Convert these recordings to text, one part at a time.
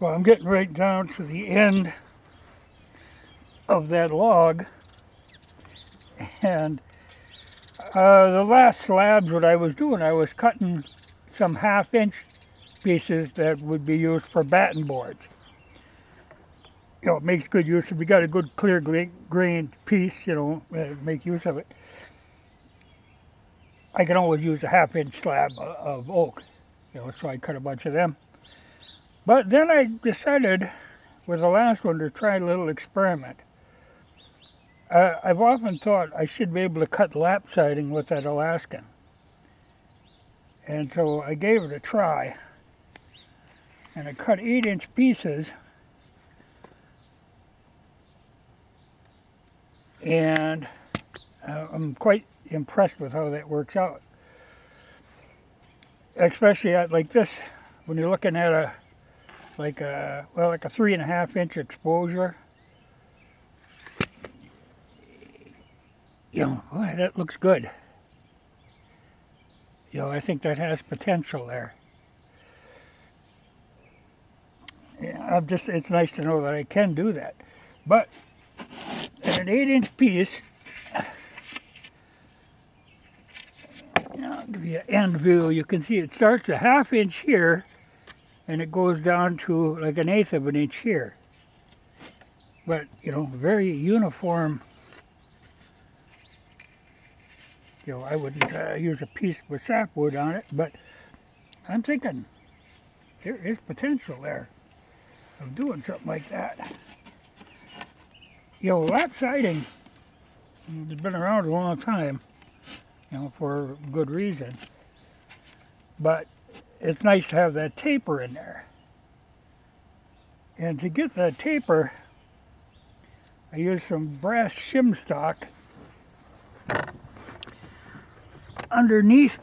Well, I'm getting right down to the end of that log, and the last slabs, what I was doing, I was cutting some half-inch pieces that would be used for batten boards. You know, it makes good use. If we got a good clear grained piece, you know, make use of it. I can always use a half-inch slab of oak, you know, so I cut a bunch of them. But then I decided with the last one to try a little experiment. I've often thought I should be able to cut lap siding with that Alaskan. And so I gave it a try. And I cut 8-inch pieces. And I'm quite impressed with how that works out. Especially at like this, when you're looking at a 3.5-inch exposure. You know, boy, that looks good. You know, I think that has potential there. Yeah, it's nice to know that I can do that. But at an 8-inch piece, I'll give you an end view. You can see it starts a half-inch here, and it goes down to like an 1/8 of an inch here. But, you know, very uniform. You know, I wouldn't use a piece with sapwood on it, but I'm thinking there is potential there of doing something like that. You know, lap siding has been around a long time, you know, for good reason. But it's nice to have that taper in there. And to get that taper, I used some brass shim stock underneath.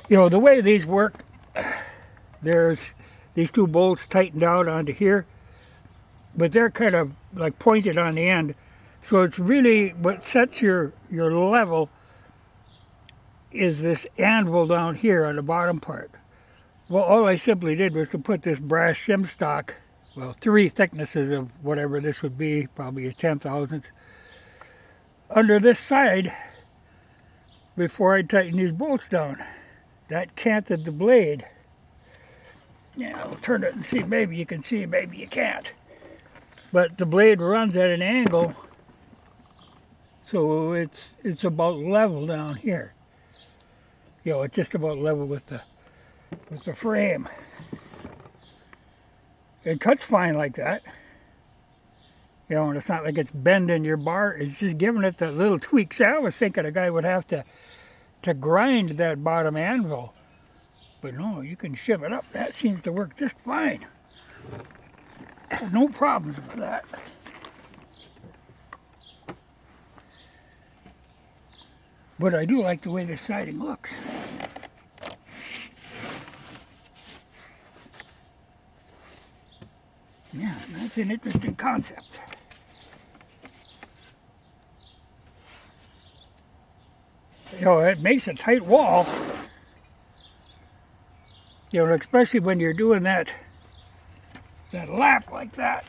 You know, the way these work, there's these two bolts tightened out onto here, but they're kind of like pointed on the end. So it's really what sets your level is this anvil down here on the bottom part. Well, all I simply did was to put this brass shim stock, well, 3 thicknesses of whatever this would be, probably a 10,000th, under this side before I tighten these bolts down. That canted the blade. Yeah, I'll turn it and see. Maybe you can see, maybe you can't. But the blade runs at an angle, so it's about level down here. You know, it's just about level with the frame. It cuts fine like that. You know, and it's not like it's bending your bar. It's just giving it the little tweaks. I was thinking a guy would have to grind that bottom anvil. But no, you can shim it up. That seems to work just fine. No problems with that. But I do like the way this siding looks. Yeah, that's an interesting concept. You know, it makes a tight wall. You know, especially when you're doing that lap like that.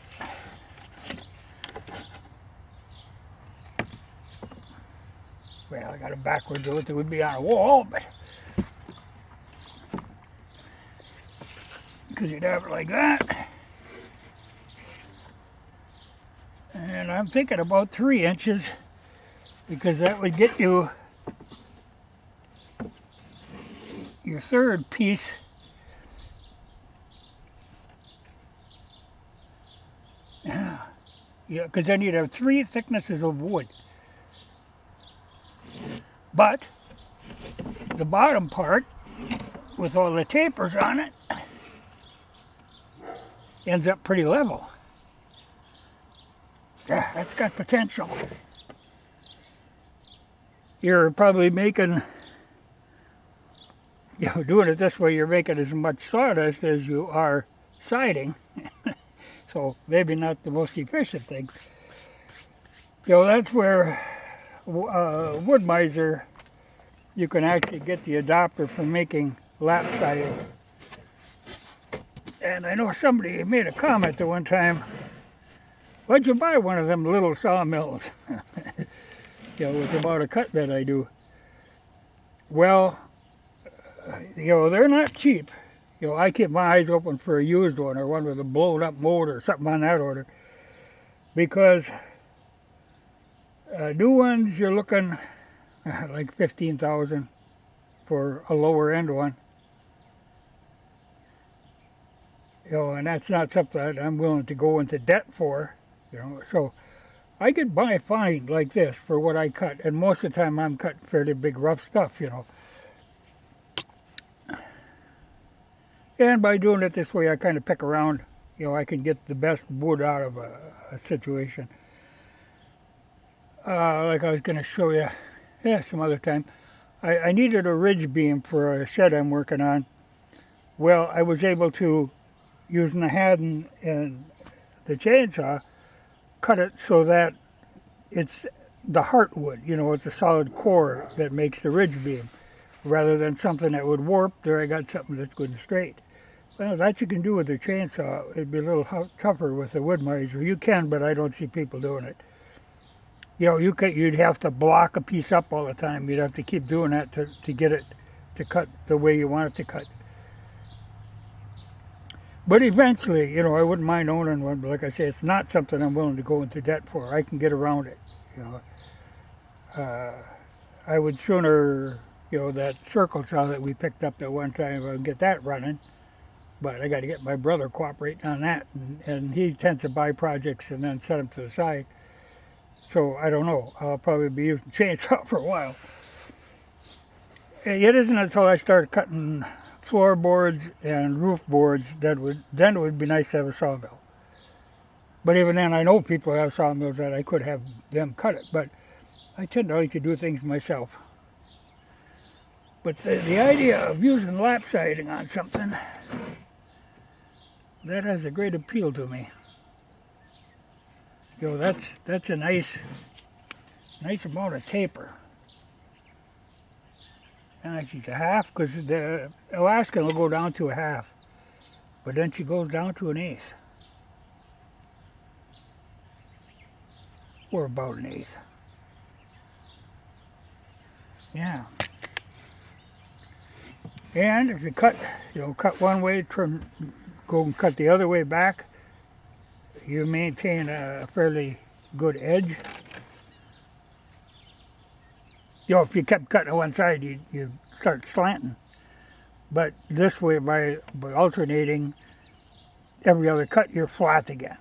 Well, I got it backwards so it would be on a wall, but because you'd have it like that. And I'm thinking about 3 inches because that would get you your third piece. Yeah, because then you'd have 3 thicknesses of wood. But the bottom part, with all the tapers on it, ends up pretty level. Yeah, that's got potential. You're probably making, you know, doing it this way, you're making as much sawdust as you are siding. So maybe not the most efficient thing. You know, that's where Wood Miser, you can actually get the adapter for making lap siding. And I know somebody made a comment at one time, why'd you buy one of them little sawmills? With about a cut that I do. Well, they're not cheap. I keep my eyes open for a used one or one with a blown up motor or something on that order. Because new ones, you're looking like $15,000 for a lower end one. And that's not something that I'm willing to go into debt for. So I could buy fine like this for what I cut, and most of the time I'm cutting fairly big rough stuff. And by doing it this way, I kind of pick around. I can get the best wood out of a situation. Like I was going to show you, some other time. I needed a ridge beam for a shed I'm working on. Well, I was able to, using the hand and the chainsaw, cut it so that it's the heartwood. It's a solid core that makes the ridge beam, rather than something that would warp. There I got something that's good and straight. Well, that you can do with the chainsaw. It'd be a little tougher with the wood miser. You can, but I don't see people doing it. You'd have to block a piece up all the time. You'd have to keep doing that to get it to cut the way you want it to cut. But eventually, I wouldn't mind owning one. But like I say, it's not something I'm willing to go into debt for. I can get around it. I would sooner, that circle saw that we picked up at one time, I would get that running. But I got to get my brother cooperating on that, and he tends to buy projects and then set them to the side. So I don't know. I'll probably be using chainsaw for a while. It isn't until I start cutting floorboards and roof boards then it would be nice to have a sawmill. But even then, I know people have sawmills that I could have them cut it. But I tend to like to do things myself. But the idea of using lap siding on something, that has a great appeal to me. That's a nice amount of taper. And she's a half, because the Alaskan will go down to a half, but then she goes down to an eighth, or about an eighth. Yeah. And if you cut one way, go and cut the other way back, you maintain a fairly good edge. If you kept cutting on one side, you start slanting. But this way, by alternating every other cut, you're flat again.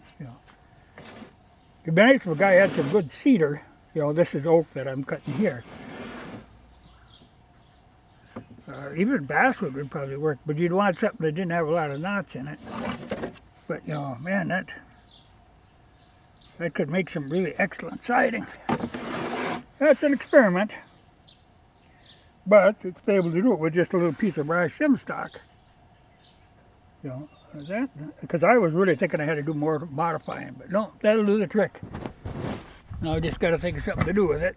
It'd be nice if a guy had some good cedar. This is oak that I'm cutting here. Even basswood would probably work, but you'd want something that didn't have a lot of knots in it. But man, that could make some really excellent siding. That's an experiment. But to be able to do it with just a little piece of brass shim stock. Because I was really thinking I had to do more modifying, but no, that'll do the trick. Now I just got to think of something to do with it.